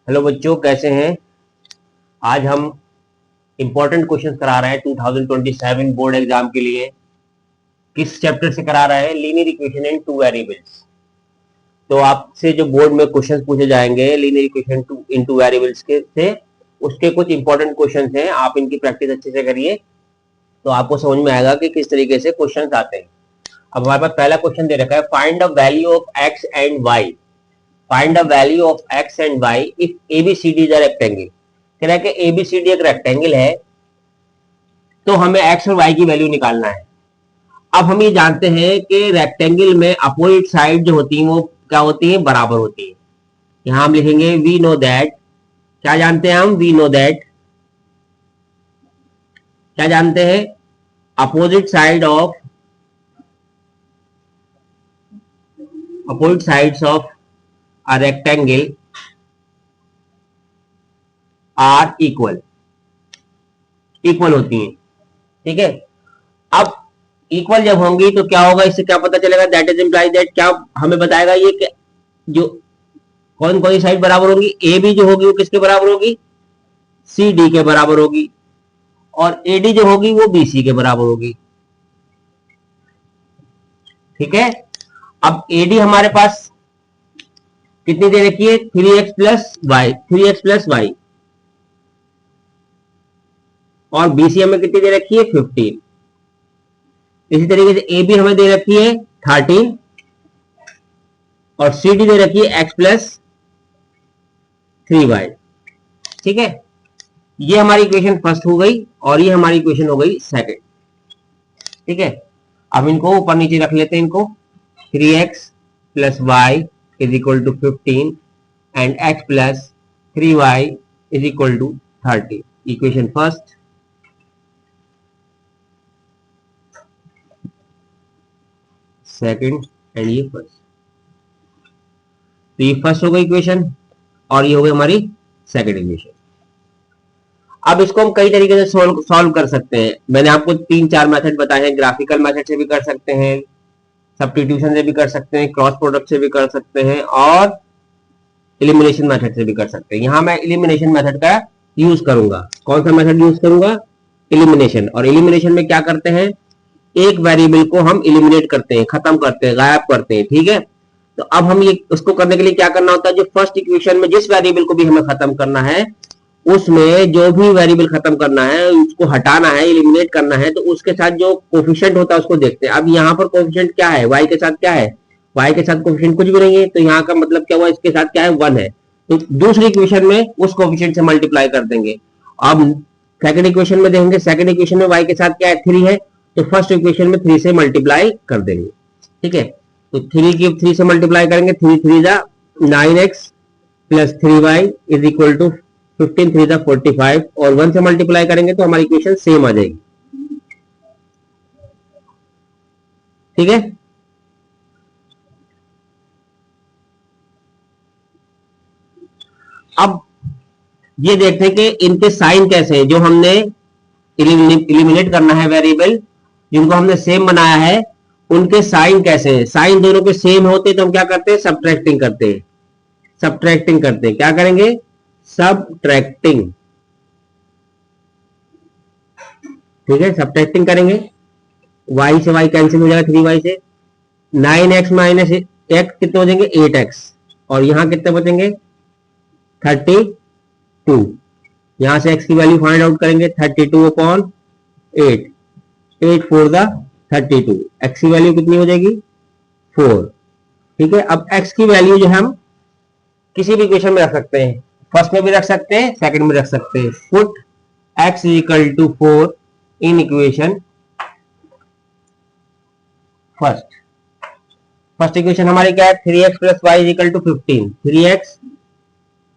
Hello बच्चों, कैसे हैं। आज हम इंपॉर्टेंट क्वेश्चंस करा रहे हैं 2027 बोर्ड एग्जाम के लिए। किस चैप्टर से करा रहे हैं? Linear equation in two variables. तो आपसे जो बोर्ड में क्वेश्चंस पूछे जाएंगे linear equation in two variables के से उसके कुछ इंपॉर्टेंट क्वेश्चंस हैं। आप इनकी प्रैक्टिस अच्छे से करिए तो आपको समझ में आएगा कि किस तरीके से क्वेश्चंस आते हैं। अब हमारे पास पहला क्वेश्चन दे रखा है, find the value of x and y. Find the value of x and y if ABCD is a rectangle. कह रहा है कि एबीसीडी एक रेक्टेंगल है तो हमें एक्स और वाई की वैल्यू निकालना है। अब हम ये जानते हैं कि रेक्टेंगल में अपोजिट साइड जो होती है वो क्या होती है? बराबर होती है। यहां हम लिखेंगे वी नो दैट। क्या जानते हैं हम? We know that. क्या जानते हैं? Opposite sides of a rectangle are equal होती हैं। ठीक है। अब इक्वल जब होंगी तो क्या होगा? इससे क्या पता चलेगा? दैट इज इंप्लाई दैट क्या हमें बताएगा ये कि जो कौन कौन सी साइड बराबर होगी? ए बी जो होगी वो किसके बराबर होगी? सी डी के बराबर होगी। और एडी जो होगी वो बीसी के बराबर होगी। ठीक है। अब एडी हमारे पास कितनी दे रखी है? 3x+y। और बीसी हमें कितनी दे रखी है? 15। इसी तरीके से ए बी हमें दे रखी है 13 और सी डी दे रखी है x+3y। ठीक है। ये हमारी इक्वेशन फर्स्ट हो गई और ये हमारी इक्वेशन हो गई सेकंड। ठीक है। अब इनको ऊपर नीचे रख लेते हैं इनको। 3x+y is equal to 15 and x+3y is equal to 30। Equation first. Second and ये फर्स्ट। तो ये फर्स्ट हो गई इक्वेशन और ये हो गई हमारी सेकंड इक्वेशन। अब इसको हम कई तरीके से सॉल्व कर सकते हैं। मैंने आपको 3-4 मेथड बताए हैं। ग्राफिकल मेथड से भी कर सकते हैं, सब्स्टिट्यूशन से भी कर सकते हैं, क्रॉस प्रोडक्ट से भी कर सकते हैं और एलिमिनेशन मेथड से भी कर सकते हैं। यहां मैं एलिमिनेशन मेथड का यूज करूंगा। कौन सा मेथड यूज करूंगा? एलिमिनेशन। और एलिमिनेशन में क्या करते हैं? एक वेरिएबल को हम एलिमिनेट करते हैं, खत्म करते हैं, गायब करते हैं। ठीक है। तो अब हम ये उसको करने के लिए क्या करना होता है? जो फर्स्ट इक्वेशन में जिस वेरिएबल को भी हमें खत्म करना है उसमें जो भी वेरिएबल खत्म करना है उसको हटाना है, एलिमिनेट करना है, तो उसके साथ जो कोफिशिएंट होता है उसको देखते हैं। अब यहाँ पर कोफिशिएंट क्या है? y के साथ क्या है? y के साथ कोफिशिएंट कुछ भी नहीं है, तो यहाँ का मतलब क्या हुआ? इसके साथ क्या है? 1 है। तो दूसरी इक्वेशन में उस कोफिशिएंट से मल्टीप्लाई कर देंगे। अब सेकंड इक्वेशन में देखेंगे, सेकंड इक्वेशन में y के साथ क्या है? 3 है, तो फर्स्ट इक्वेशन में 3 से मल्टीप्लाई कर देंगे। ठीक है। तो 3 से मल्टीप्लाई करेंगे, 3 3 जा 9x + 3y is equal to 15 3 जा 45 और 1 से मल्टीप्लाई करेंगे तो हमारी इक्वेशन सेम आ जाएगी। ठीक है। अब ये देखते हैं कि इनके साइन कैसे हैं। जो हमने इलिमिनेट करना है वेरिएबल, जिनको हमने सेम बनाया है, उनके साइन कैसे हैं। साइन दोनों के सेम होते तो हम क्या करते हैं? सब्ट्रैक्टिंग करते हैं। क्या करेंगे? सब्ट्रैक्टिंग। ठीक है, सब्ट्रैक्टिंग करेंगे। y से y कैंसिल हो जाएगा 3y से। 9x माइनस x कितने हो जाएंगे? 8x। और यहां कितने बचेंगे? 32। यहां से x की वैल्यू फाइंड आउट करेंगे। 32/8। 8 4 जा 32। x की वैल्यू कितनी हो जाएगी? 4। ठीक है। अब x की वैल्यू जो हम किसी भी इक्वेशन में रख सकते हैं। फर्स्ट में भी रख सकते हैं, सेकंड में रख सकते हैं। Put x equal to 4 in equation first equation हमारी क्या है? 3x + y is equal to 15। 3x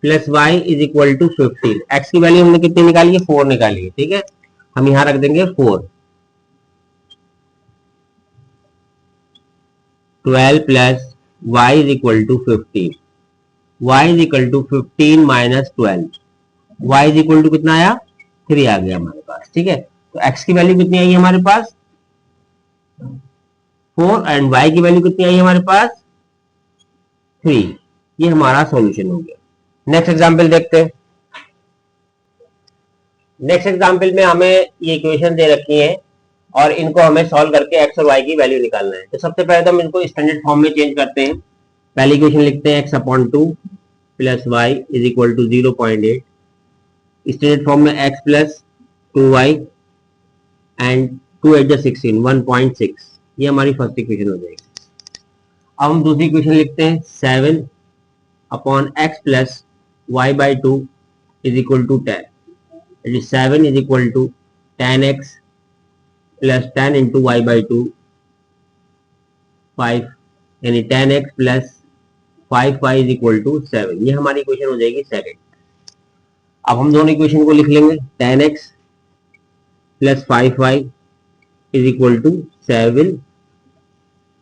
+ y is equal to 15। x की वैल्यू हमने कितनी निकाली है? 4 निकाली है। ठीक है। हम यहां रख देंगे 4। 12 + y is equal to 15। y is equal to 15 minus 12। y is equal to कितना आया? 3 आ गया हमारे पास। ठीक है। तो x की वैल्यू कितनी आई हमारे पास? 4 एंड y की वैल्यू कितनी आई हमारे पास? 3। ये हमारा सॉल्यूशन हो गया। नेक्स्ट एग्जाम्पल देखते हैं। नेक्स्ट एग्जाम्पल में हमें ये इक्वेशन दे रखी है और इनको हमें सॉल्व करके एक्स और वाई की वैल्यू निकालना है। तो सबसे पहले तो हम इनको स्टैंडर्ड फॉर्म में चेंज करते हैं। पहली इक्वेशन लिखते हैं x upon two plus y is equal to 0.8। Standard form में एक्स प्लस 2y एंड 2 8 16 1.6, ये हमारी फर्स्ट इक्वेशन हो जाएगी। अब हम दूसरी इक्वेशन लिखते हैं 7 upon x plus y by 2 is equal to 10। 7 is equal to 10x plus 10 into y by 2 5, यानी 10x plus 5y is equal to 7। ये हमारी इक्वेशन हो जाएगी सेकंड। अब हम दोनों इक्वेशन को लिख लेंगे 10x plus 5y is equal to 7,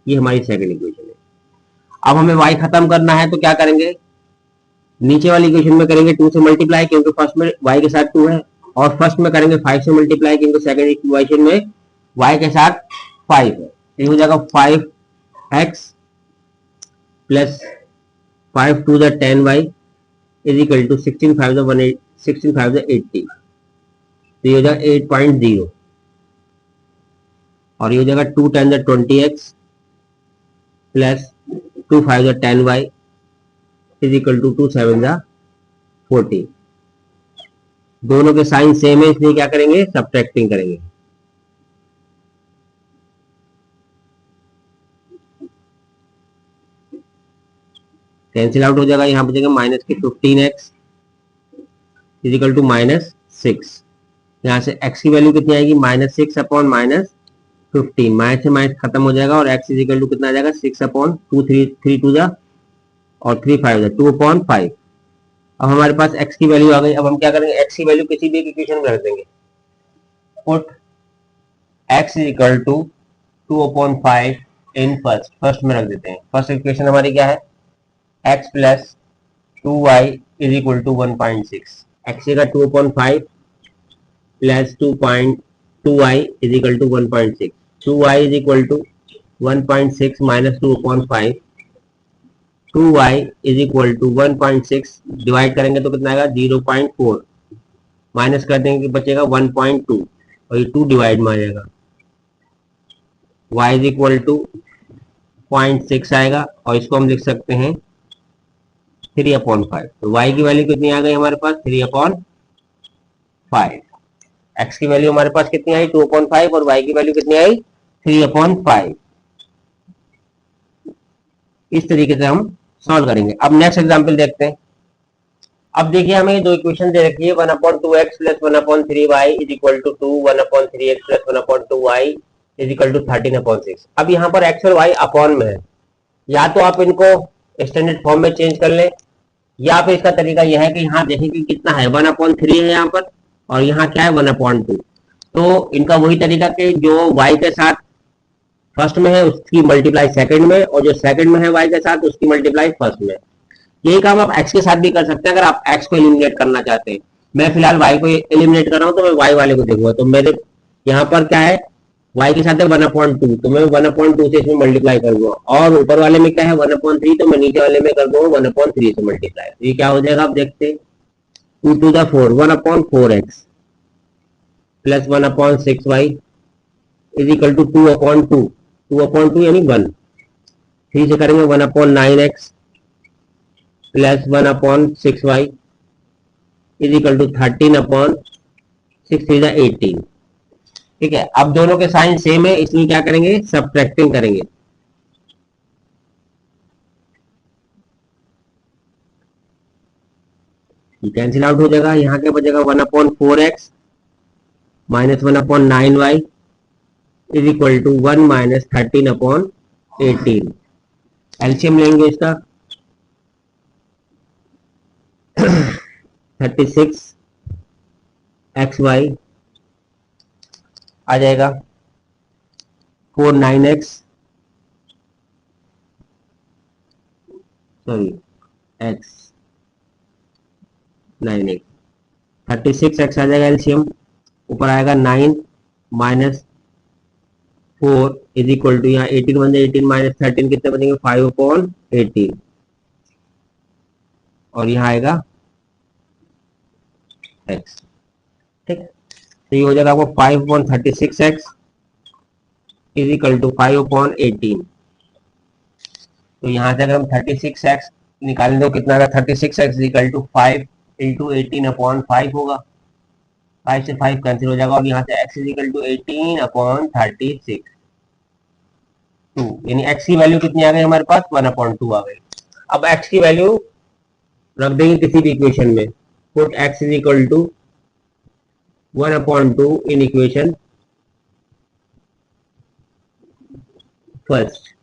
ये हमारी सेकंड इक्वेशन है। अब हमें y खत्म करना है तो क्या करेंगे, नीचे वाली इक्वेशन में करेंगे 2 से मल्टीप्लाई क्योंकि फर्स्ट में y के साथ 2 है, और फर्स्ट में करेंगे 5 से मल्टीप्लाई क्योंकि सेकंड इक्वेशन में y के साथ 5 है। ये हो जाएगा 5x प्लस 5 टू द 10y इज इक्वल टू 16 5 द 80, तो ये हो जाएगा 8.0, और ये हो जाएगा 2 10 द 20x प्लस 2 5 द 10y इज इक्वल टू 2 7 द 40। दोनों के साइन सेम है इसलिए क्या करेंगे, सब्ट्रैक्टिंग करेंगे। कैंसिल आउट हो जाएगा, यहां पर जाएगा माइनस के 15x इजिकल टू -6। यहां से x की वैल्यू कितनी आएगी, -6 अपॉन -15, माइनस से माइनस खत्म हो जाएगा और x इजिकल टू कितना आ जाएगा 6 अपॉन 2 3 टू द और 3 5 2 अपॉन 5। अब हमारे पास x की वैल्यू आ गई। अब हम क्या करेंगे, x की वैल्यू किसी भी इक्वेशन में रख देंगे। Put x is equal to 2 upon 5 in first में रख देते हैं। फर्स्ट इक्वेशन हमारी क्या है, x plus 2y is equal to 1.6। x का 2 upon 5 plus 2y is equal to 1.6। 2y is equal to 1.6 minus 2 upon 5। 2y is equal to 1.6 divide करेंगे तो कितना आएगा 0.4, माइनस कर देंगे बचेगा 1.2 और ये 2 डिवाइड में आ जाएगा। y इज इक्वल टू 0.6 आएगा और इसको हम लिख सकते हैं 3/5। तो y की वैल्यू कितनी आ गई हमारे पास 3/5। x की वैल्यू हमारे पास कितनी आई 2/5 और y की वैल्यू कितनी आई 3/5। इस तरीके से हम सॉल्व करेंगे। अब नेक्स्ट एग्जांपल देखते हैं। अब देखिए हमें दो इक्वेशन दे रखी है 1/2x plus 1/3y is equal to 2, 1/3x plus 1/2y is equal to 13/6। अब यहाँ पर x और y अपॉन में है, या तो आप इनको स्टैंडर्ड फॉर्म में चेंज कर ले, या फिर इसका तरीका यह है कि यहाँ देखें कि कितना है 1/3 है यहाँ पर और यहाँ क्या है 1/2। तो इनका वही तरीका कि जो y के साथ फर्स्ट में है उसकी मल्टीप्लाई सेकंड में, और जो सेकंड में है y के साथ उसकी मल्टीप्लाई फर्स्ट में। यही काम आप x के साथ भी कर सकते हैं अगर आप x को एलिमिनेट करना चाहते हैं। मैं फिलहाल y को एलिमिनेट कर रहा हूं तो मैं y वाले को देखूंगा। तो मेरे यहाँ पर क्या है y के साथ है 1/2, तो मैं 1/2 से इसमें मल्टीप्लाई करूंगा, और ऊपर वाले में क्या है 1/3, तो मैं नीचे वाले में कर दूंगा 1/3 से मल्टीप्लाई। ये क्या हो जाएगा आप देखते हैं 2 to the 4 1/4x plus 1/6y is equal to 2/2 यानी 1। 3 से करेंगे 1/9x plus 1/6y is equal to 13/6 3 18। ठीक है, अब दोनों के साइन सेम है इसलिए क्या करेंगे सब्ट्रैक्टिंग करेंगे। कैंसिल आउट हो जाएगा, यहाँ क्या बचेगा 1/4x minus 1/9y is equal to 1 minus 13/18। LCM लेंगे इसका 36xy आ जाएगा 49x sorry x 9x 36x आ जाएगा एलसीएम, ऊपर आएगा 9 माइनस 4 इज इक्वल टू यहाँ 18 बन जाए 18 माइनस 13 कितने बनेंगे 5/18, और यहाँ आएगा एक्स। ठीक, तो ये हो जाएगा आपको 5/36x इज इक्वल टू 5/18। तो यहाँ से अगर हम 36x निकालें तो कितना आएगा, 36x इक्वल टू 5 इंटू 18/5 होगा। 5 से 5 कैंसिल हो जाएगा और यहाँ से x इज इक्वल टू 18/36 2, यानी x की वैल्यू कितनी आ गई हमारे पास, 1/2 आ गई। अब x की वैल्यू रख देंगे किसी भी इक्वेशन में, put x is equal to 1/2 in equation first.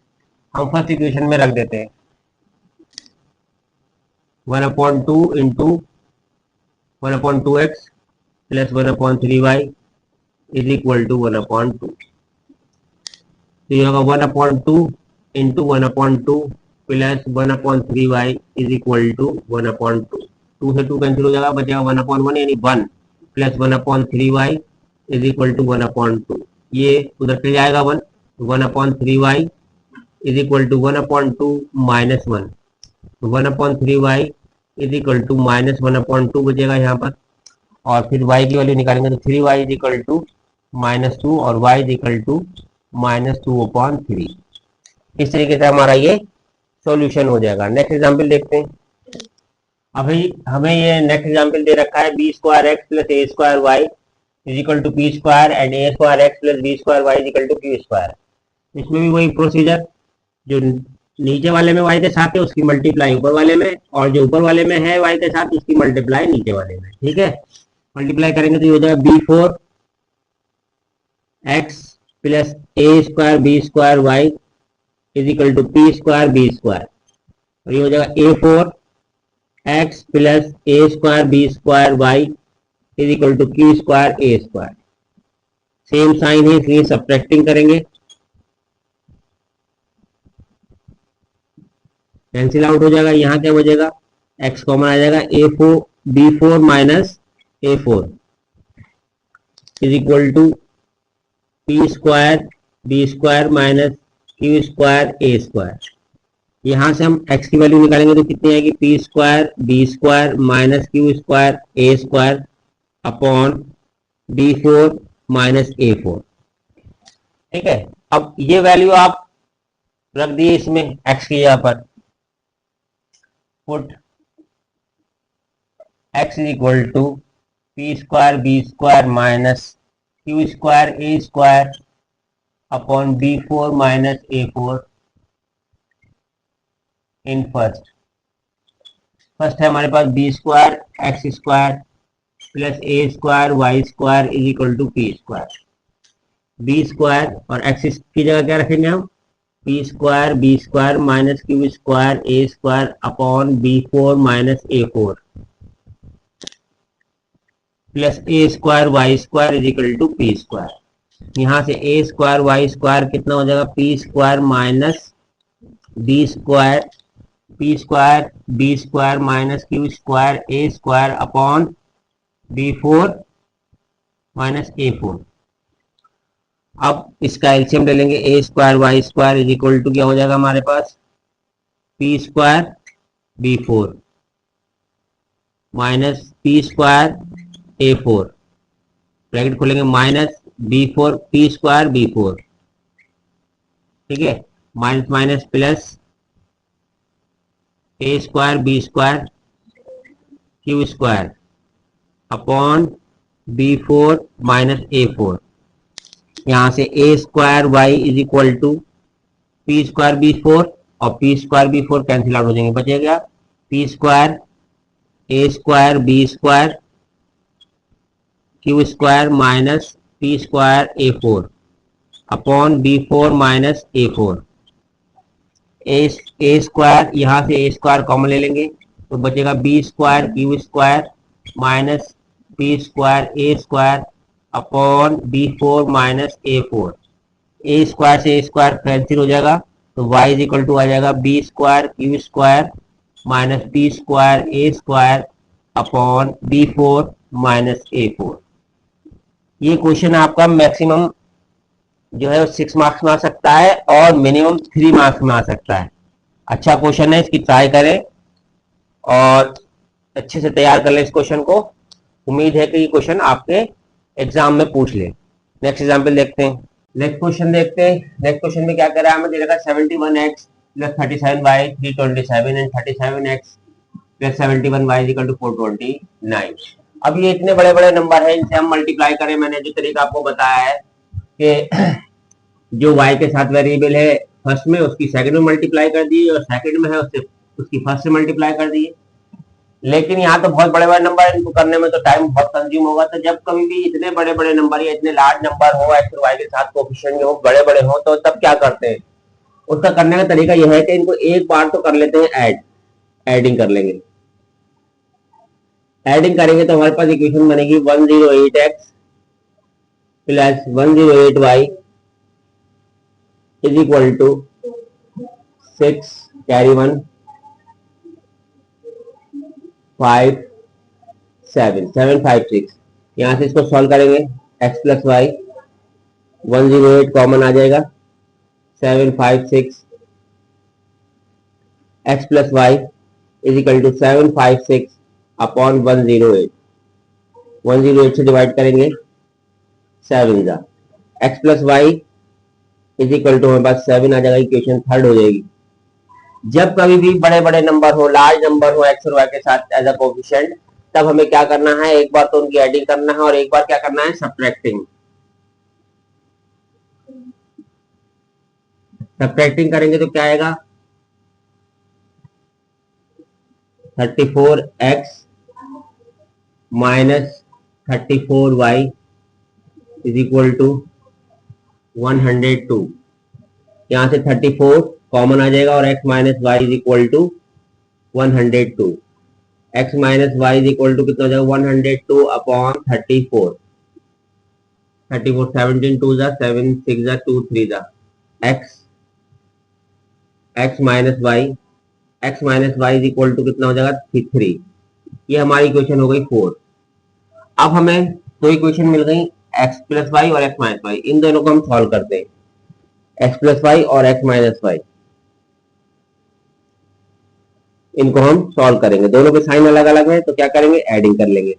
हम फर्स्ट इक्वेशन में रख देते हैं 1/2 into 1/2x plus 1/3y is equal to 1/2। तो ये होगा 1/2 into 1/2 plus 1/3y is equal to 1/2। 2 से 2 कैंसिल हो जाएगा, बचेगा 1/1 यानी 1 plus 1/3y is equal to 1/2। ये उधर चले जाएगा 1, 1/3y is equal to 1/2 minus 1, 1/3y is equal to minus 1/2 बचेगा यहाँ पर। और फिर y की वैल्यू निकालेंगे तो 3y इज इक्वल टू -2 और y इज इक्वल टू -2/3। इस तरीके से हमारा ये सॉल्यूशन हो जाएगा। नेक्स्ट एग्जांपल देखते हैं। अभी हमें ये नेक्स्ट एग्जांपल दे रखा है b² x plus a² y is equal to p² and a² x plus b² y is equal to q²। इसमें भी वही प्रोसीजर, जो नीचे वाले में y के साथ है उसकी मल्टीप्लाई ऊपर वाले में, और जो ऊपर वाले में है y के साथ उसकी मल्टीप्लाई नीचे वाले में। ठीक है, मल्टीप्लाई करेंगे तो ये हो जाएगा b4 x plus a² b² y is equal to p² b²। और ये हो जाएगा a4 x plus a² b² y is equal to q² a²। Same sign है इसलिए सब्ट्रैक्टिंग करेंगे, कैंसिल आउट हो जाएगा। यहाँ क्या बचेगा, x कॉमन आ जाएगा, a4 b4 minus a4 is equal to p² b² minus q² a²। यहाँ से हम x की वैल्यू निकालेंगे तो कितनी आएगी, p² b² minus q² a² upon b4 minus a4। ठीक है, अब ये वैल्यू आप रख दिए इसमें x की यहाँ पर, put x is equal to p² b² minus q² a² upon b4 minus a4 in first है हमारे पास b² x² plus a² y² is equal to p²। b² और x की जगह क्या रखेंगे हम, p² b² minus q² a² upon b4 minus a4 plus a² y² is equal to p²। यहाँ से a² y² कितना हो जाएगा, p² minus b² p² b² minus q² a² upon b4 minus a4। अब इसका एलसीएम ले लेंगे, a² y² is equal to क्या हो जाएगा हमारे पास, p² b4 minus p² a4 bracket खोलेंगे माइनस b4 p² b4। ठीक है, minus minus plus a² b² q² upon b4 minus a4। यहाँ से a² y is equal to p² b4 और p² b4 कैंसिल आउट हो जाएंगे, बचेगा p² a² b² q² minus p² a4 upon b4 minus a4। a² यहाँ से a² common ले लेंगे तो बचेगा b² q² minus p² a² upon b4 minus a4। a² से a² कैंसिल हो जाएगा तो y इज इक्वल टू आ जाएगा b² q² minus p² a² upon b4 minus a4। ये क्वेश्चन आपका मैक्सिमम जो है 6 मार्क्स में आ सकता है और मिनिमम 3 मार्क्स में आ सकता है। अच्छा क्वेश्चन है, इसकी ट्राई करें और अच्छे से तैयार कर लें इस क्वेश्चन को। उम्मीद है कि ये क्वेश्चन आपके एग्जाम में पूछ ले। नेक्स्ट एग्जाम्पल देखते हैं। नेक्स्ट क्वेश्चन देखते हैं। नेक्स्ट क्वेश्चन में क्या करा है, हमें दे रखा 71x plus 37y 327 and 37x plus 71y equal to 429। अब ये इतने बड़े बड़े नंबर है, इनसे हम मल्टीप्लाई करें। मैंने जो तरीका आपको बताया है कि जो y के साथ वेरिएबल है फर्स्ट में, उसकी सेकंड में मल्टीप्लाई कर दिए, और सेकंड में है उससे उसकी फर्स्ट से मल्टीप्लाई कर दिए। लेकिन यहाँ तो बहुत बड़े बड़े नंबर है, इनको करने में तो टाइम बहुत कंज्यूम होगा। तो जब कभी भी इतने बड़े बड़े नंबर या इतने लार्ज नंबर हो, एक्स और वाई के साथ कोएफिशिएंट हो बड़े बड़े हो, तो तब क्या करते हैं, उसका करने का तरीका यह है कि इनको एक बार तो कर लेते हैं एडिंग कर लेंगे। एडिंग करेंगे तो हमारे पास इक्वेशन बनेगी 108x plus 108y is equal to 6 carry 1 5 7 756। यहां से इसको सॉल्व करेंगे, x प्लस वाई 108 कॉमन आ जाएगा, 756 x plus y is equal to 756 upon 108। 108 से डिवाइड करेंगे 7 जा, x plus y is equal to हमारे पास 7 आ जाएगा, इक्वेशन थर्ड हो जाएगी। जब कभी भी बड़े बड़े नंबर हो, लार्ज नंबर हो एक्स और वाई के साथ एज अ कोएफिशिएंट, तब हमें क्या करना है, एक बार तो उनकी एडिंग करना है और एक बार क्या करना है, सब्ट्रैक्टिंग। सब्ट्रैक्टिंग करेंगे तो क्या आएगा, 34x minus 34y is equal to 102। यहां से 34 कॉमन आ जाएगा और x minus y is equal to 102। x minus y is equal to कितना हो जाएगा, 102 अपॉन 34। 34 17 2 जा 7 6 जा 2 3 जा, x minus y is equal to कितना हो जाएगा 3। ये हमारी इक्वेशन हो गई 4। अब हमें दो इक्वेशन मिल गई, x प्लस वाई और x माइनस वाई। इन दोनों को हम सॉल्व करते हैं, x प्लस वाई और x माइनस वाई, इनको हम सॉल्व करेंगे। दोनों के साइन अलग अलग है तो क्या करेंगे, एडिंग कर लेंगे।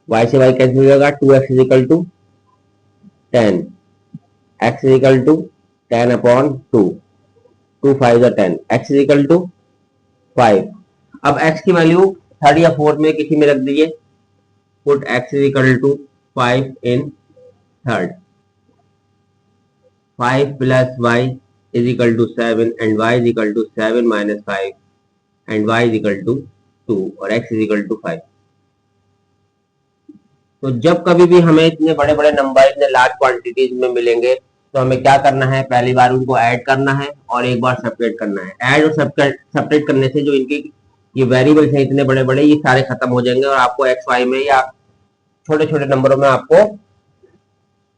y से y कैंसिल हो जाएगा, 2x is equal to 10, x is equal to 10 upon 2, 2 5 जा 10, x इज इक्वल टू 5। अब x की वैल्यू थर्ड या फोर्थ में किसी में रख दीजिए, put x is equal to 5 in third. 5 plus y is equal to 7 and y is equal to 7 minus 5 and y is equal to 2 और x is equal to 5। तो जब कभी भी हमें इतने बड़े बड़े नंबर इतने लार्ज क्वांटिटीज में मिलेंगे तो हमें क्या करना है, पहली बार उनको ऐड करना है और एक बार सेपरेट करना है। ऐड और सेपरेट करने से जो इनके ये वेरिएबल्स हैं इतने बड़े बड़े, ये सारे खत्म हो जाएंगे और आपको एक्स वाई में या छोटे छोटे नंबरों में आपको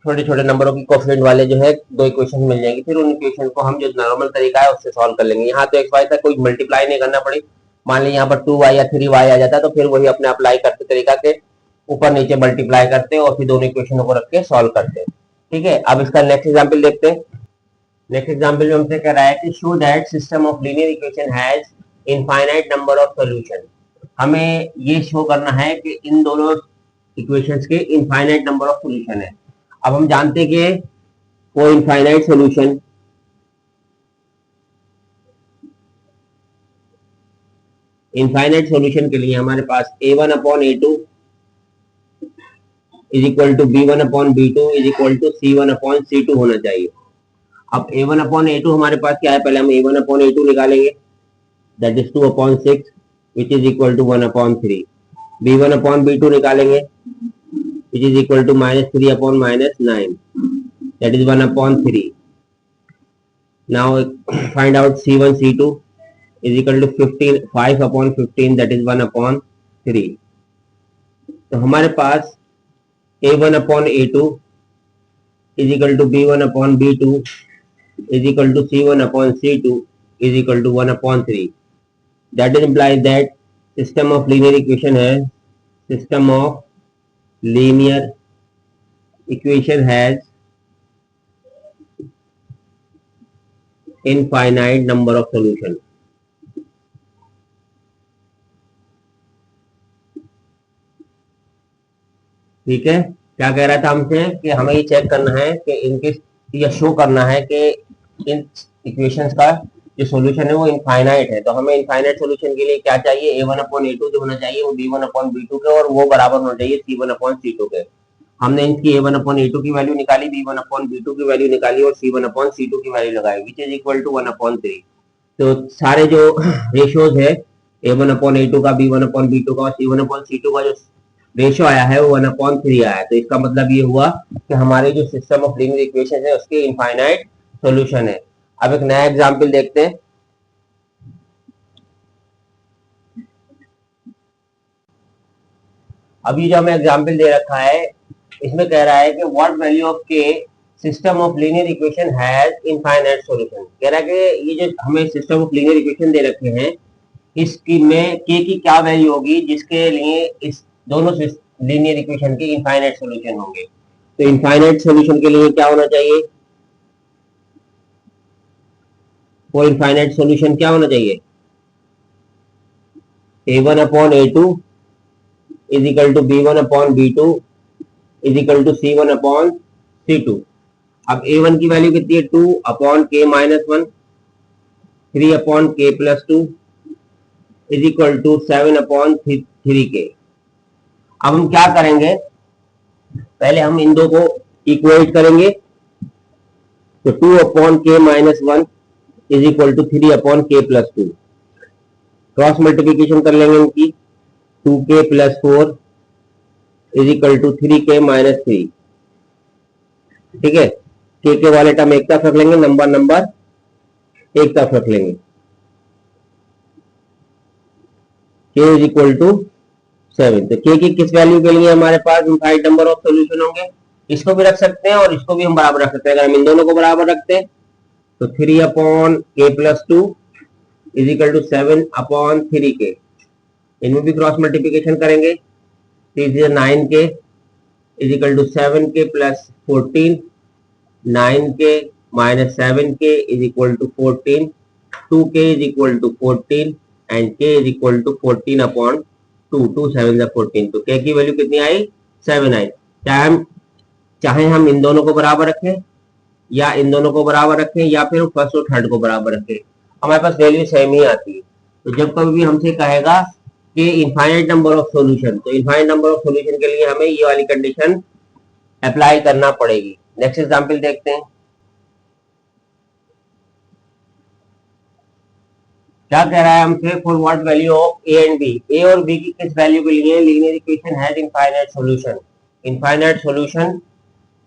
छोटे छोटे नंबरों की कोफिशिएंट वाले जो है दो इक्वेशन मिल जाएंगी। फिर उन इक्वेशन को हम जो नॉर्मल तरीका है उससे सॉल्व कर लेंगे। यहाँ तो एक्स वाई तक कोई मल्टीप्लाई नहीं करना पड़ी। मान लीजिए यहाँ पर 2y या 3y आ जाता है तो फिर वही अपने अप्लाई करते तरीका के ऊपर नीचे मल्टीप्लाई करते और फिर दोनों इक्वेशनों को रख के सॉल्व करते। ठीक है, अब इसका नेक्स्ट एग्जाम्पल देखते हैं। नेक्स्ट एग्जाम्पल में हमसे कह रहा है कि show that system of linear equation has infinite number of solution. हमें ये शो करना है कि इन दोनों इक्वेशंस के इनफाइनाइट नंबर ऑफ सॉल्यूशन है। अब हम जानते हैं कि वो इनफाइनाइट सॉल्यूशन के लिए हमारे पास a1 upon a2 is equal to b1 upon b2 is equal to c1 upon c2 होना चाहिए। अब a1 अपॉन a2 हमारे पास क्या है, पहले हम a1 अपॉन a2 निकालेंगे, that is 2 upon 6 which is equal to 1 upon 3। b1 upon b2 निकालेंगे which is equal to -3 upon -9, that is 1 upon 3. Now find out C1 C2 is equal to 15 5 upon 15, that is 1 upon 3। तो हमारे पास A1 upon A2 is equal to B1 upon B2 is equal to C1 upon C2 is equal to 1 upon 3। That implies that system of linear equation has infinite number of solution। ठीक है, क्या कह रहा था हमसे कि हमें ये चेक करना है कि इनके, या शो करना है कि इन इक्वेशंस का जो सॉल्यूशन है वो इनफाइनाइट है। तो हमें इनफाइनाइट सॉल्यूशन के लिए क्या चाहिए, a1/a2 जो होना चाहिए वो b1/b2 के, और वो बराबर होना चाहिए c1/c2 के। हमने इनकी a1/a2 की वैल्यू निकाली, b1/b2 की वैल्यू निकाली और c1/c2 की वैल्यू लगाई, विच इज इक्वल टू 1/3। तो सारे जो रेशियोज है a1/a2 का, b1/b2 का और c1/c2 का जो रेशियो आया है वो 1/3 आया है। तो इसका मतलब ये हुआ कि हमारे जो सिस्टम ऑफ लीनियर इक्वेशन है उसके इनफाइनाइट सॉल्यूशन है। अब एक नया एग्जांपल देखते हैं। अभी जो हमें एग्जांपल दे रखा है इसमें कह रहा है कि व्हाट वैल्यू ऑफ के system of linear equation has infinite solution. कह रहा है कि ये जो हमें सिस्टम ऑफ लीनियर इक्वेशन दे रखे हैं इसकी में के की क्या वैल्यू होगी जिसके लिए इस दोनों लीनियर इक्वेशन के इनफाइनाइट सॉल्यूशन होंगे। तो इनफाइनाइट सॉल्यूशन के लिए क्या होना चाहिए, वो इनफाइनाइट सॉल्यूशन क्या होना चाहिए, a1/a2 is equal to b1/b2 is equal to c1/c2। अब a1 की वैल्यू कितनी है, 2/k-1, 3/k+2 is equal to 7/3k। अब हम क्या करेंगे, पहले हम इन दो को इक्वेट करेंगे। तो 2/k-1 is equal to 3/k+2, cross multiplication कर लेंगे इनकी, 2k+4 is equal to 3k-3। ठीक है, के वाले टर्म एक तरफ रख लेंगे, नंबर एक तरफ रख लेंगे, k इज इक्वल टू 7। तो k की किस वैल्यू के लिए हमारे पास इनफाइनाइट नंबर ऑफ सॉल्यूशन होंगे, इसको भी रख सकते हैं और इसको भी हम बराबर रख सकते हैं। अगर हम इन दोनों को बराबर रखते हैं तो 3/k+2 is equal to 7/3k, इनमें भी क्रॉस मल्टीप्लीकेशन करेंगे, 9k is equal to 7k+14, 9k-7k is equal to 14, 2k is equal to 14 and k is equal to 14/2, 2 7 14। तो k की वैल्यू कितनी आई, 7 आई। चाहे हम इन दोनों को बराबर रखें या इन दोनों को बराबर रखें या फिर फर्स्ट और थर्ड को बराबर रखें, हमारे पास वैल्यू सेम ही आती है। तो जब कभी भी हमसे कहेगा कि इनफाइनाइट नंबर ऑफ सॉल्यूशन, तो इनफाइनाइट नंबर ऑफ सॉल्यूशन के लिए हमें ये वाली कंडीशन अप्लाई करना पड़ेगी। नेक्स्ट एग्जांपल देखते हैं। क्या कह रहा है हमसे, for what value of A and B, A और बी की किस वैल्यू के लिए linear equation has infinite solution. Infinite solution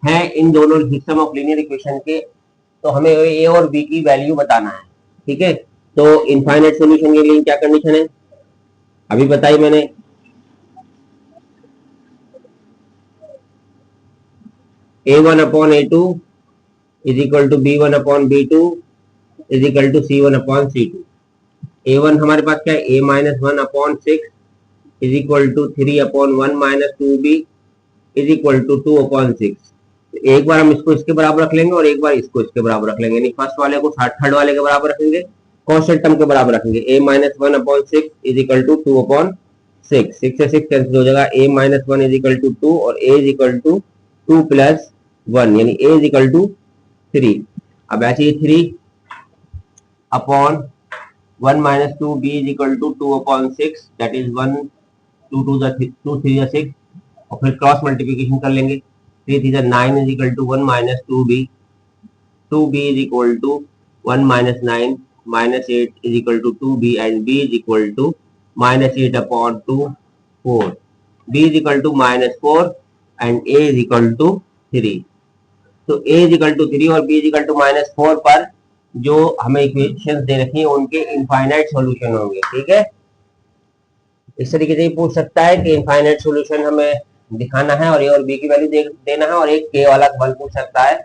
है इन दोनों सिस्टम ऑफ लीनियर इक्वेशन के, तो हमें ए और बी की वैल्यू बताना है। ठीक है, तो इनफाइनाइट सॉल्यूशन के लिए क्या कंडीशन है अभी बताई मैंने, a1/a2 is equal to b1/b2 is equal to c1/c2। a1 हमारे पास क्या है, a-1/6 is equal to 3/1 - 2b is equal to 2/6। एक बार हम इसको इसके बराबर रख लेंगे और एक बार इसको इसके बराबर रख लेंगे, यानी फर्स्ट वाले को थर्ड वाले के बराबर रखेंगे, कांस्टेंट टर्म के बराबर रखेंगे। a-1/6 इज इक्वल टू 2/6, 6 से 6 कैंसिल हो जाएगा, a-1 इज इक्वल टू 2 और a इज इक्वल टू 2 + 1 यानी a इज इक्वल टू 3। अब ऐसे ही 3/1 - 2b is equal to 2/6, that is 1 2 2 2 3 6, और फिर क्रॉस मल्टीप्लिकेशन कर लेंगे, 3 3 9 is equal to 1 - 2b, 2b is equal to 1 - 9 - 8 is equal to 2b and b is equal to -8/2 4, b is equal to -4 and a is equal to 3। तो a is equal to 3 और b is equal to -4 पर जो हमें equations दे रखी है उनके infinite solution होंगे। ठीक है, इस तरीके से ही पूछ सकता है कि इनफाइनाइट सॉल्यूशन हमें दिखाना है और ए और बी की वैल्यू देना है, और एक के वाला सवाल पूछ सकता है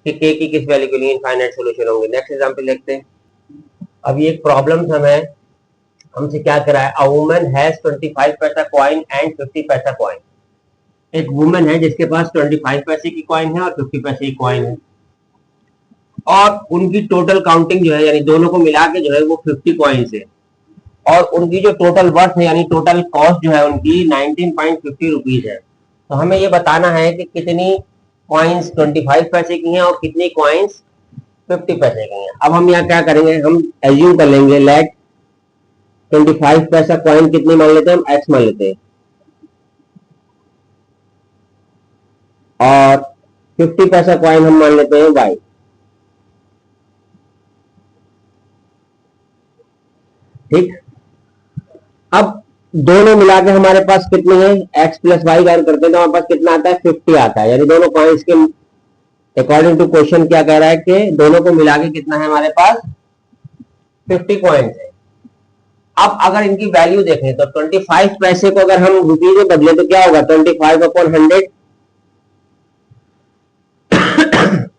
कि के की किस वैल्यू के लिए इनफाइनाइट सॉल्यूशन होंगे। नेक्स्ट एग्जांपल देखते हैं। अब ये एक प्रॉब्लम हमें हमसे क्या करा है, अ वुमन हैज 25 पैसा कॉइन एंड 50 पैसा कॉइन। एक वुमन है जिसके पास 25 पैसे की कॉइन है और 50 पैसे की कॉइन है, और उनकी टोटल काउंटिंग जो है यानी दोनों को मिला के जो है वो 50 कॉइन्स है, और उनकी जो टोटल वर्थ है यानी टोटल कॉस्ट जो है उनकी 19.50 रुपीज है। तो हमें ये बताना है कि कितनी कॉइन्स 25 पैसे की हैं और कितनी कॉइन्स 50 पैसे की हैं। अब हम यहाँ क्या करेंगे, हम एज्यूम कर लेंगे लेट 25 पैसा कॉइन कितनी मान लेते हैं, हम एक्स मान लेते हैं, और 50 पैसा कॉइन हम मान लेते हैं वाई। ठीक, अब दोनों मिला के हमारे पास कितने हैं, एक्स प्लस वाई का करते हैं तो हमारे पास कितना आता है, 50 आता है। यानी दोनों कॉइन्स के अकॉर्डिंग टू क्वेश्चन क्या कह रहा है कि दोनों को मिला के कितना है हमारे पास 50 कॉइन्स है। अब अगर इनकी वैल्यू देखें तो 25 पैसे को अगर हम रुपीज में बदले तो क्या होगा, 25 अपॉन 100,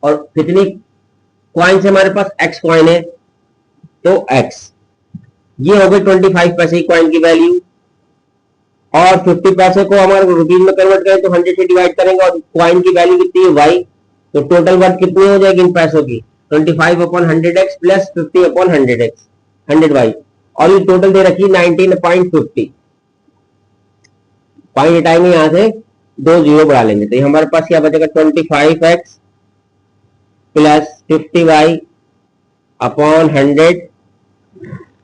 और कितनी कॉइन्स हमारे पास, एक्स कॉइन है तो एक्स, ये हो गई 25 पैसे की कॉइन की वैल्यू। और 50 पैसे को हमारे रुपीज में कन्वर्ट करें तो 100 से डिवाइड करेंगे और कॉइन की वैल्यू कितनी है वाई, तो टोटल वर्थ कितनी हो जाएगी इन पैसों की, 25 upon 100x plus 50 upon 100x 100y, और ये टोटल दे रखी 19.50। पॉइंट हटाएंगे यहां से, 2 जीरो बढ़ा लेंगे तो हमारे पास क्या बचेगा, 25x plus 50y upon 100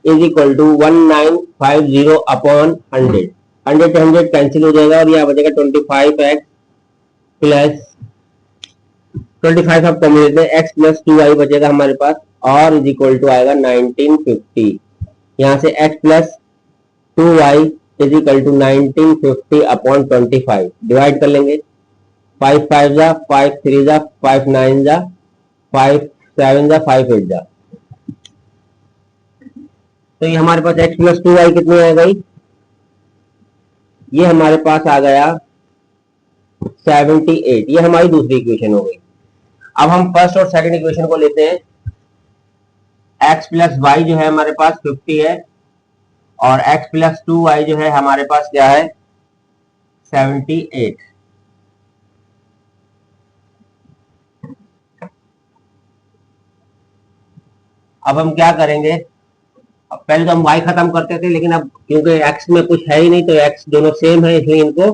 is equal to 1950 upon 100। 100 से 100 कैंसिल हो जाएगा और यहाँ बचेगा 25x प्लस 25 आप कम लेते हैं, x प्लस 2y बचेगा हमारे पास, और इज इक्वल टू आएगा 1950। यहाँ से x plus 2y is equal to 1950 upon 25 divide कर लेंगे, 5 5 जा 5 3 जा 5 9 जा 5 7 जा 5 8 जा, तो ये हमारे पास x प्लस 2y कितनी आ गई, ये हमारे पास आ गया 78। ये हमारी दूसरी इक्वेशन हो गई। अब हम फर्स्ट और सेकंड इक्वेशन को लेते हैं। x प्लस वाई जो है हमारे पास 50 है और x प्लस 2y जो है हमारे पास क्या है 78। अब हम क्या करेंगे, अब पहले तो हम y खत्म करते थे, लेकिन अब क्योंकि x में कुछ है ही नहीं तो x दोनों सेम है, इसलिए इनको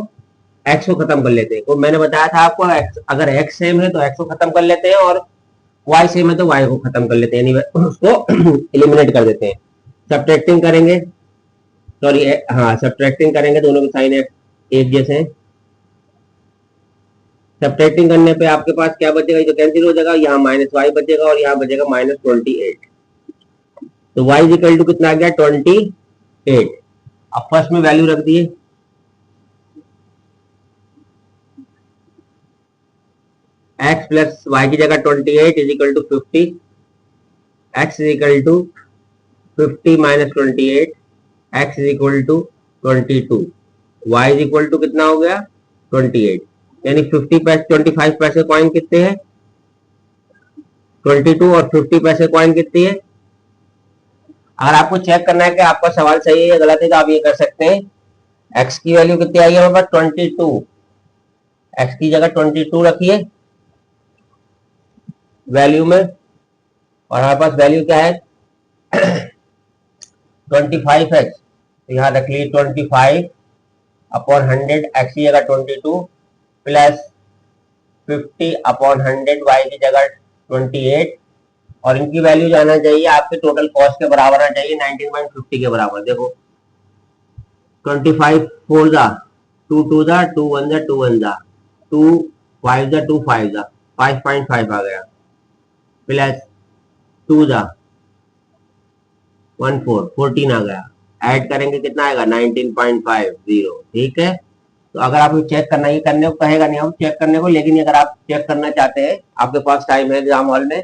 x को खत्म कर लेते हैं। तो मैंने बताया था आपको x, अगर x सेम है तो x को खत्म कर लेते हैं और y सेम है तो y को खत्म कर लेते हैं, यानी उसको एलिमिनेट कर देते हैं। सब्ट्रैक्टिंग करेंगे, सॉरी हाँ सब्ट्रैक्टिंग करेंगे, दोनों के साइन एक जैसे हैं। सब्ट्रैक्टिंग करने पे आपके पास क्या बचेगा, ये तो कैंसिल हो जाएगा, यहाँ -y बचेगा और यहाँ बचेगा -28। तो y इज इक्वल टू कितना आ गया 28। अब फर्स्ट में वैल्यू रख दिए, x प्लस वाई की जगह 28 is equal to 50, x is equal to 50 minus 28, x is equal to 22, y is equal to कितना हो गया 28। यानी 25 पैसे कॉइन कितने हैं 22 और 50 पैसे कॉइन कितनी है। अगर आपको चेक करना है कि आपका सवाल सही है या गलत है तो आप ये कर सकते हैं, x की वैल्यू कितनी आई है हमारे पास 22, x की जगह 22 रखिए वैल्यू में, और हमारे पास वैल्यू क्या है 25x, तो यहाँ रख ली 25 अपॉन 100, x की जगह 22 प्लस 50 अपॉन 100, y की जगह 28, और इनकी वैल्यू जाना चाहिए आपके टोटल कॉस्ट के बराबर आना चाहिए 19.50 के बराबर। देखो 25 4 जा 2 2 जा 2 1 जा 2 1 जा 2 5 जा 2 5 जा 5.5 आ गया, प्लस 2 जा 1 4 14 आ गया, ऐड करेंगे कितना आएगा 19.50। ठीक है, तो अगर आपको चेक करना, ये करने को कहेगा नहीं आप चेक करने को, लेकिन अगर आप चेक करना चाहते हैं, आपके पास टाइम है एग्जाम हॉल में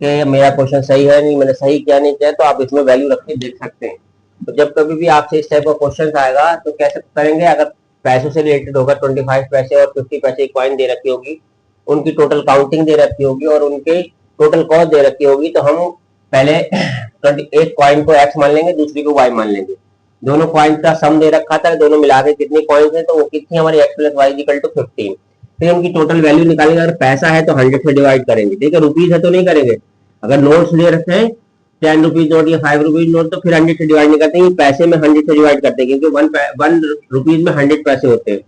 कि मेरा क्वेश्चन सही है नहीं, मैंने सही किया नहीं किया, तो आप इसमें वैल्यू रख के देख सकते हैं। तो जब कभी भी आपसे इस टाइप का क्वेश्चन आएगा तो कैसे करेंगे, अगर पैसों से रिलेटेड होगा 25 पैसे और 50 पैसे की कॉइन दे रखी होगी, उनकी टोटल काउंटिंग दे रखी होगी और उनके टोटल कॉस्ट दे रखी होगी, तो हम पहले एक कॉइन को x मान लेंगे, दूसरी को y मान लेंगे। दोनों कॉइन का सम दे रखा था, दोनों मिला के कितनी कॉइन्स है तो वो कितनी हमारी x plus y equal to 15। फिर उनकी टोटल वैल्यू निकालेंगे, अगर पैसा है तो 100 से डिवाइड करेंगे, ठीक है, रुपीज है तो नहीं करेंगे। अगर नोट्स ले रखे हैं 10 रुपीज नोट या 5 रुपीज नोट तो फिर 100 से डिवाइड नहीं करते हैं, पैसे में 100 से डिवाइड करते हैं, क्योंकि 1 रुपीज में 100 पैसे होते हैं।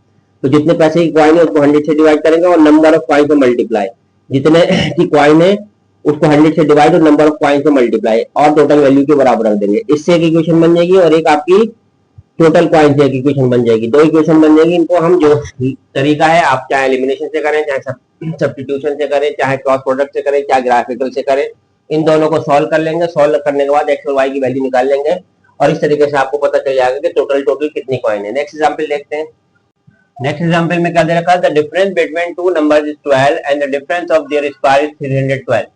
तो जितने पैसे की कॉइन है उसको 100 से डिवाइड करेंगे और नंबर ऑफ कॉइन से मल्टीप्लाई, जितने की कॉइन है उसको 100 से डिवाइड और नंबर ऑफ कॉइन से मल्टीप्लाई और टोटल वैल्यू के बराबर रख देंगे। इससे एक इक्वेशन बन जाएगी और एक आपकी टोटल कॉइन से एक इक्वेशन बन जाएगी, दो इक्वेशन बन जाएगी। इनको हम जो तरीका है, आप चाहे एलिमिनेशन से करें, चाहे सब्स्टिट्यूशन से करें, चाहे क्रॉस प्रोडक्ट से करें, चाहे ग्राफिकल से करें, इन दोनों को सॉल्व कर लेंगे। सॉल्व करने के बाद एक्स और वाई की वैल्यू निकाल लेंगे और इस तरीके से आपको पता चल जाएगा कि टोटल कितनी कॉइन है। नेक्स्ट एग्जांपल देखते हैं। नेक्स्ट एग्जांपल में क्या दे रखा है, the difference between two numbers is 12 and the difference of their square is 312।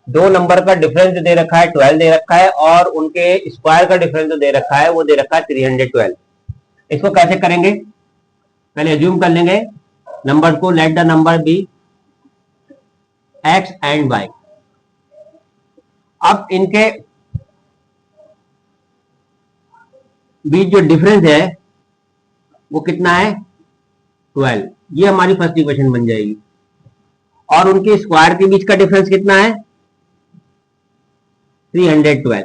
दो नंबर का डिफरेंस जो दे रखा है 12 दे रखा है और उनके स्क्वायर का डिफरेंस जो दे रखा है वो दे रखा है 312। इसको कैसे करेंगे, पहले अज्यूम कर लेंगे नंबर को, let the number be x and y. अब इनके बीच जो डिफरेंस है वो कितना है 12, ये हमारी फर्स्ट इक्वेशन बन जाएगी। और उनके स्क्वायर के बीच का डिफरेंस कितना है 312।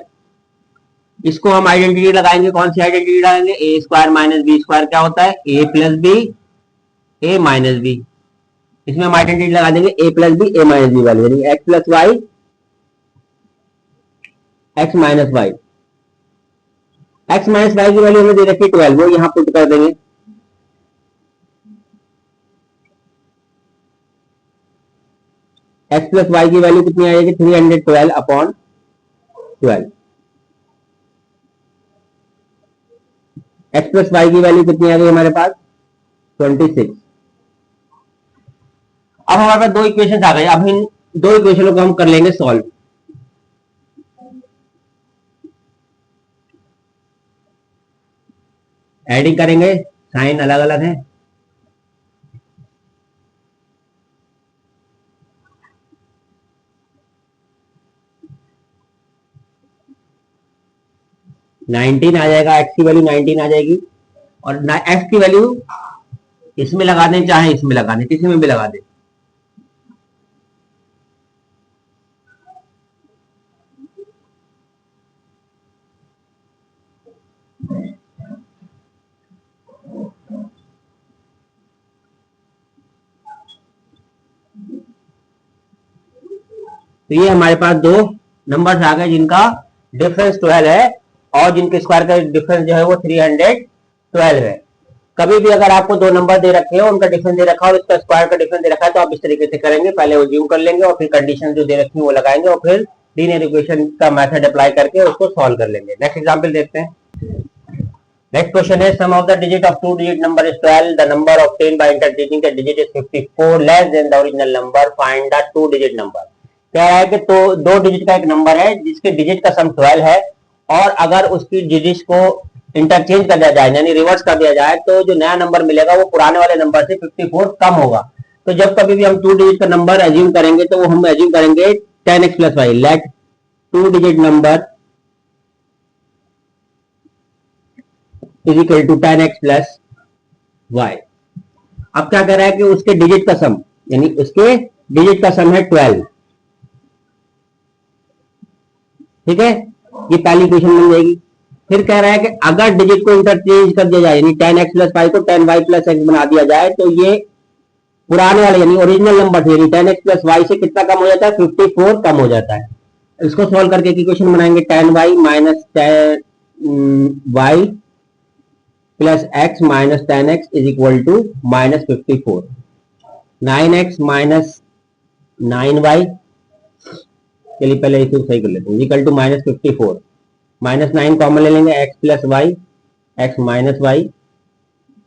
इसको हम आइडेंटिटी लगाएंगे, कौन सी आइडेंटिटी लगाएंगे, a square minus b square क्या होता है a plus b a minus b. इसमें हम आइडेंटिटी लगा देंगे a plus b a minus b वाली, यानी x plus y x minus y. X minus y की वैल्यू हमें दे रखी 12, वो यहां पुट कर देंगे। एक्स प्लस वाई की वैल्यू कितनी आएगी 312 अपॉन 12। एक्स प्लस वाई की वैल्यू कितनी आ गई हमारे पास 26। अब हमारे पास दो इक्वेशन आ गए। अब इन दो इक्वेशनों को हम कर लेंगे सॉल्व। एडिंग करेंगे, साइन अलग अलग है। नाइनटीन आ जाएगा, एक्स की वैल्यू 19 आ जाएगी और एक्स की वैल्यू इसमें लगा दें चाहे इसमें लगा दें, किसी में भी लगा दें। तो ये हमारे पास दो नंबर्स आ गए जिनका डिफरेंस 12 है और जिनके स्क्वायर का डिफरेंस जो है वो 312 है। कभी भी अगर आपको दो नंबर दे रखे हो, उनका डिफरेंस दे रखा हो, इसका स्क्वायर का डिफरेंस दे रखा है, तो आप इस तरीके से करेंगे, पहले वो ज्यूम कर लेंगे और फिर कंडीशन जो दे रखी है वो लगाएंगे और फिर लीनियर इक्वेशन का मेथड अप्लाई करके उसको सॉल्व कर लेंगे। नेक्स्ट एग्जांपल देखते हैं। नेक्स्ट क्वेश्चन है, sum of the digit of two digit number is 12, the number obtained by interchanging the digit is 54 less than the original number, find the two digit number. कह रहा है कि तो दो digit का एक नंबर है जिसके डिजिट का सम 12 है और अगर उसकी डिजिट को इंटरचेंज कर दिया जाए यानी रिवर्स कर दिया जाए तो जो नया नंबर मिलेगा वो पुराने वाले नंबर से 54 कम होगा। तो जब कभी भी हम टू डिजिट का नंबर एज्यूम करेंगे तो वो हम एज्यूम करेंगे 10x plus y, let two digit number is equal to 10x plus y. अब क्या कह रहा है कि उसके डिजिट का सम यानी उसके डिजिट का सम है 12, ठीक है, ये पहली इक्वेशन बन जाएगी। फिर कह रहा है कि अगर डिजिट को इंटरचेंज कर दिया जाए यानी 10x प्लस वाई को 10y प्लस एक्स बना दिया जाए तो ये पुराने वाले यानी ओरिजिनल नंबर थे यानी 10x प्लस वाई से कितना कम हो जाता है 54 कम हो जाता है। इसको सॉल्व करके एक इक्वेशन बनाएंगे 10y minus 10y plus x minus 10x is equal to minus 54, 9x minus 9y, चलिए पहले इसे सही कर लेते हैं, equal to minus 54, minus 9 common ले लेंगे, x plus y x minus y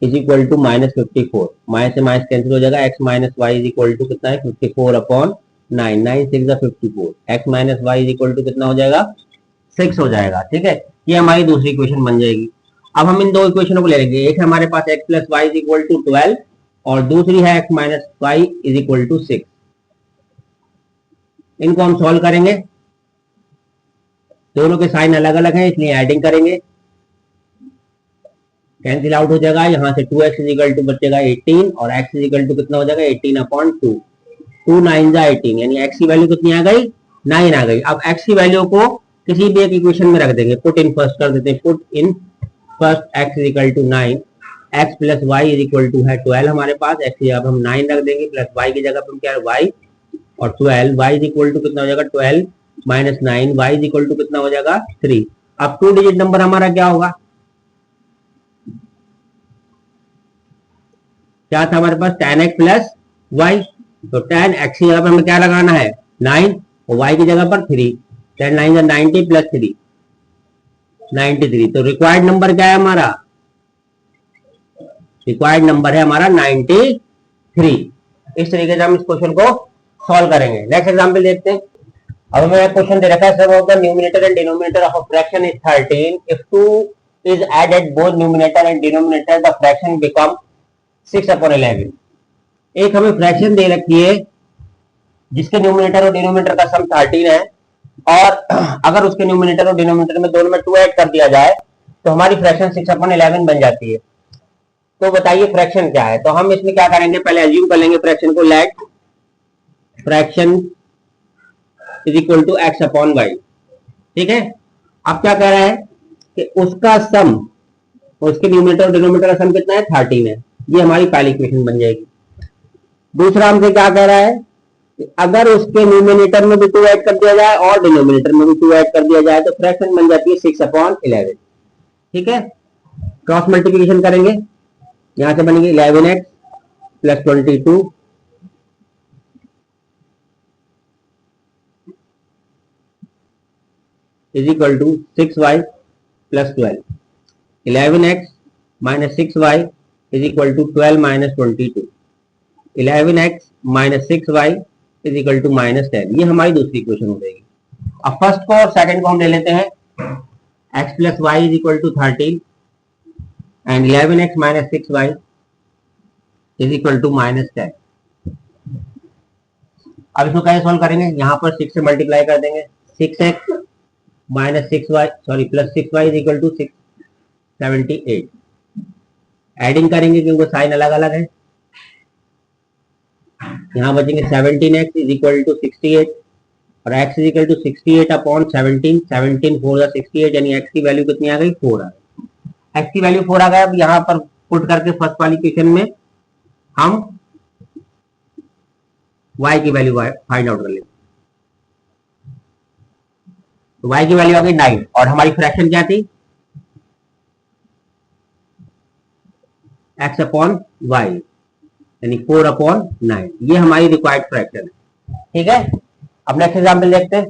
is equal to minus 54, minus से माइनस कैंसिल हो जाएगा, x minus y is equal to कितना है 54 upon 9, 9 6 54, x minus y is equal to कितना हो जाएगा 6 हो जाएगा, ठीक है। ये हमारी दूसरी इक्वेशन बन जाएगी। अब हम इन दो इक्वेशनों को ले लेंगे, एक है हमारे पास x plus y is equal to 12 और दूसरी है x minus y is equal to 6। इनको हम सॉल्व करेंगे, दोनों के साइन अलग अलग हैं इसलिए एडिंग करेंगे, कैंसिल आउट हो जाएगा, यहाँ से 2x इज इक्वल टू बचेगा 18 और x इज इक्वल टू कितना हो जाएगा 18 अपॉन 2, 2 9 जा 18 यानी x की वैल्यू कितनी आ गई 9 आ गई। अब x की वैल्यू को किसी भी एक इक्वेशन में रख देंगे, पुट इन फर्स्ट कर देते हैं, put in first x is equal to 9 x plus y is equal to है 12 हमारे पास, x की जगह पे हम 9 रख देंगे, प्लस y की जगह पे हम क्या है y, और 12 y इज इक्वल टू कितना हो जाएगा 12 minus 9, y is equal to कितना हो जाएगा 3। अब 2 डिजिट नंबर हमारा क्या होगा, क्या था हमारे पास tan x प्लस y, तो tan x की जगह पे हमें क्या लगाना है 9 और y की जगह पर 3, 10 9 है 90 प्लस 3 93। तो रिक्वायर्ड नंबर क्या है हमारा, रिक्वायर्ड नंबर है हमारा 93। इस तरीके से हम इस क्वेश्चन को सॉल्व करेंगे। नेक्स्ट एग्जांपल देखते हैं। अब हमें क्वेश्चन दे रखा है sum of the numerator and denominator of a fraction is 13 if 2 is added both numerator and denominator the fraction become 6/11। एक हमें फ्रैक्शन दे रखी है जिसके न्यूमरेटर और डिनोमिनेटर का सम 13 है, और अगर उसके न्यूमरेटर और डिनोमिनेटर में दोनों में 2 ऐड कर दिया जाए तो हमारी फ्रैक्शन 6/11 बन जाती है। तो बताइए फ्रैक्शन क्या है। तो हम इसमें क्या करेंगे, पहले एज्यूम कर लेंगे फ्रैक्शन को, let fraction is equal to x upon y. ठीक है, अब क्या कह रहा है कि उसका सम, उसके न्यूमरेटर और डिनोमिनेटर का सम कितना है 13 है, ये हमारी पहली इक्वेशन बन जाएगी। दूसरा हमसे क्या कह रहा है कि अगर उसके न्यूमरेटर में भी 2 ऐड कर दिया जाए और डिनोमिनेटर में भी 2 ऐड कर दिया जाए तो फ्रैक्शन बन जाती है 6/11। ठीक है, क्रॉस मल्टीप्लिकेशन करेंगे, यहां से बनेगी 11x plus 22 is equal to 6y plus 12, 11x minus 6y is equal to 12 minus 22, 11x minus 6y is equal to minus 10। ये हमारी दूसरी इक्वेशन हो जाएगी। अब फर्स्ट को और सेकंड को हम ले लेते हैं, x plus y is equal to 13 and 11x minus 6y is equal to minus 10। अब इसको कैसे सॉल्व करेंगे, यहां पर 6 से मल्टीप्लाई कर देंगे, 6x minus 6y sorry plus 6y is equal to 678। Adding करेंगे क्योंकि साइन अलग अलग है, यहां बचेंगे 17x इज इक्वल टू 68 और x is equal to 68 upon 17, 17 4 68, यानी x की वैल्यू कितनी आ गई 4 आ गई। x की वैल्यू 4 आ गया। अब यहां पर पुट करके फर्स्ट वाली इक्वेशन में हम y की वैल्यू फाइंड आउट कर लेंगे। तो y की वैल्यू आ गई 9 और हमारी फ्रैक्शन क्या थी x अपॉन y यानी 4/9, ये हमारी रिक्वायर्ड फ्रैक्शन है। ठीक है, अब नेक्स्ट एग्जांपल देखते हैं।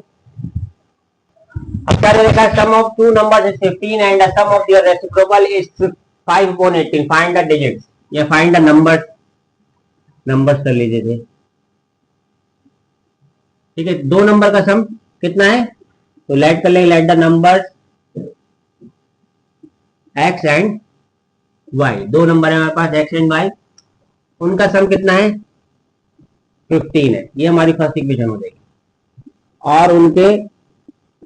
अब क्या देखा, sum of two numbers is 15 and sum of their reciprocal is 5/18, find the digits या फाइंड द नंबर्स, नंबर्स कर लीजिए थे। ठीक है, दो नंबर का सम कितना है, तो लेट कर लेंगे, let the numbers x and y, दो नंबर है हमारे पास x एंड y, उनका सम कितना है 15 है, ये हमारी फर्स्ट इक्वेशन हो जाएगी। और उनके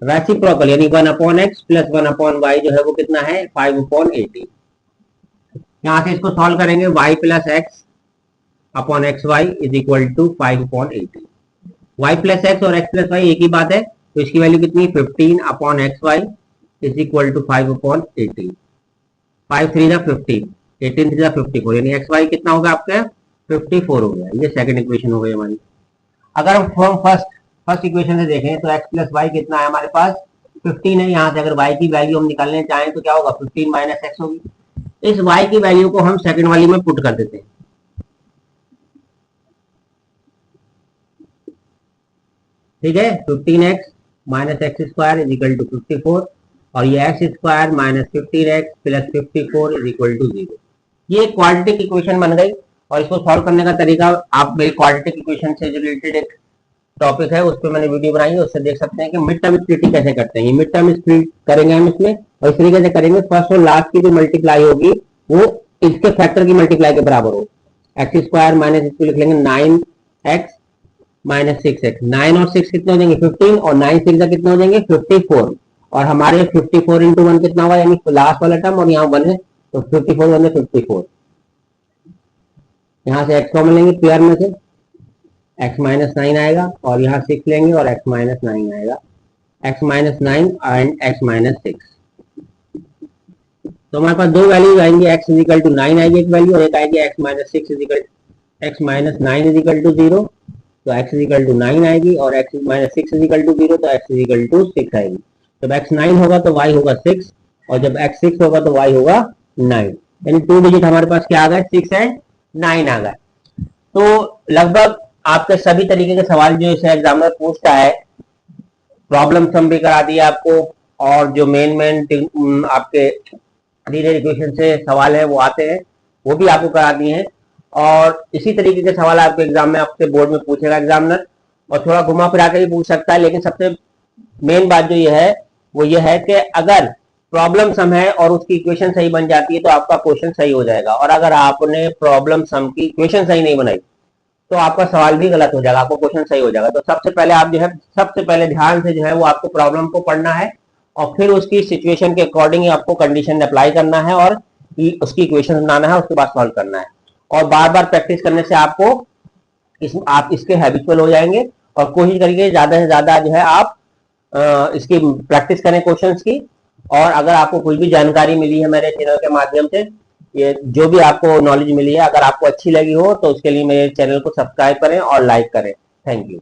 रेसिप्रोकल यानी 1/x प्लस 1/y जो है वो कितना है 5/18। यहां से इसको सॉल्व करेंगे, y plus x upon x y is equal to 5/18। y plus x और x प्लस वाई एक ही बात है, तो इसकी वैल्यू कितनी 15 upon x y is equal to 5/18। 5 3 जा 15, 18 3 जा 54, यानी एक्स वाई कितना होगा आपका 54 हो गया। ये सेकंड इक्वेशन हो गई हमारी। अगर हम फ्रॉम फर्स्ट इक्वेशन से देखें तो x प्लस वाई कितना है हमारे पास 15 है, यहाँ से अगर y की वैल्यू हम निकालने चाहें तो क्या होगा 15 माइनस एक्स होगी। इस y की वैल्यू को हम सेकंड वाली में पुट कर देते हैं। ठीक है, 15x minus x square is equal to 54 और ये x square minus 15x plus 54 is equal to 0। ये क्वाड्रेटिक इक्वेशन बन गई। और इसको सॉल्व करने का तरीका आप मेरी क्वाड्रेटिक इक्वेशन से जो रिलेटेड एक टॉपिक है उस पर मैंने वीडियो बनाई है, उससे देख सकते हैं कि मिड टर्म स्प्लिटिंग कैसे करते हैं। ये मिड टर्म स्प्लिट करेंगे हम इसमें, और इस तरीके से करेंगे फर्स्ट और लास्ट की जो मल्टीप्लाई होगी वो इसके फैक्टर की मल्टीप्लाई के बराबर हो। एक्स स्क्वायर माइनस इसको लिख लेंगे 9x माइनस 6x, 9 और 6 कितने हो जाएंगे 15 और 9 6 कितने हो जाएंगे 54, और हमारे 54 इंटू 1 कितना होगा, यानी लास्ट वाला टर्म और यहाँ 1 है तो 54 1 54। यहाँ से x कॉमन लेंगे पेयर में से, x माइनस 9 आएगा और यहाँ 6 लेंगे और x माइनस 9 आएगा, x minus 9 and x minus 6। तो हमारे पास दो वैल्यूज आएंगी, x इजिकल टू 9 आएगी एक वैल्यू, और एक आएगी x minus 6 is equal x minus 9 is equal to 0। तो x इजिकल टू 9 आएगी, और x माइनस 6 इजिकल टू 0, तो x इजिकल टू 6 आएगी। जब x 9 होगा तो y होगा 6, और जब x 6 होगा तो y होगा 9। यानी 2 डिजिट हमारे पास क्या आ गए, 6 एंड 9 आ गए। तो लगभग आपके सभी तरीके के सवाल जो इसे एग्जामिनर पूछता है, प्रॉब्लम सम भी करा दिया आपको, और जो मेन आपके लीनियर इक्वेशन से सवाल है वो आते हैं, वो भी आपको करा दिए हैं। और इसी तरीके के सवाल आपके एग्जाम में, आपके बोर्ड में पूछेगा एग्जामिनर, और थोड़ा घुमा फिरा के भी पूछ सकता है। लेकिन सबसे मेन बात जो ये है वो ये है कि अगर प्रॉब्लम सम है और उसकी इक्वेशन सही बन जाती है तो आपका क्वेश्चन सही हो जाएगा, और अगर आपने प्रॉब्लम सम की इक्वेशन सही नहीं बनाई तो आपका सवाल भी गलत हो जाएगा, आपको क्वेश्चन सही हो जाएगा। तो सबसे पहले आप जो है, सबसे पहले ध्यान से जो है वो आपको प्रॉब्लम को पढ़ना है, और फिर उसकी सिचुएशन के अकॉर्डिंग आपको कंडीशन अप्लाई करना है, और उसकी इक्वेशन बनाना है, उसके बाद सॉल्व करना है। और बार बार प्रैक्टिस करने से आपको आप इसके हैबिचुअल हो जाएंगे। और कोशिश करिए ज्यादा से ज्यादा जो है आप इसकी प्रैक्टिस करें क्वेश्चंस की। और अगर आपको कोई भी जानकारी मिली है मेरे चैनल के माध्यम से, ये जो भी आपको नॉलेज मिली है, अगर आपको अच्छी लगी हो तो उसके लिए मेरे चैनल को सब्सक्राइब करें और लाइक करें। Thank you.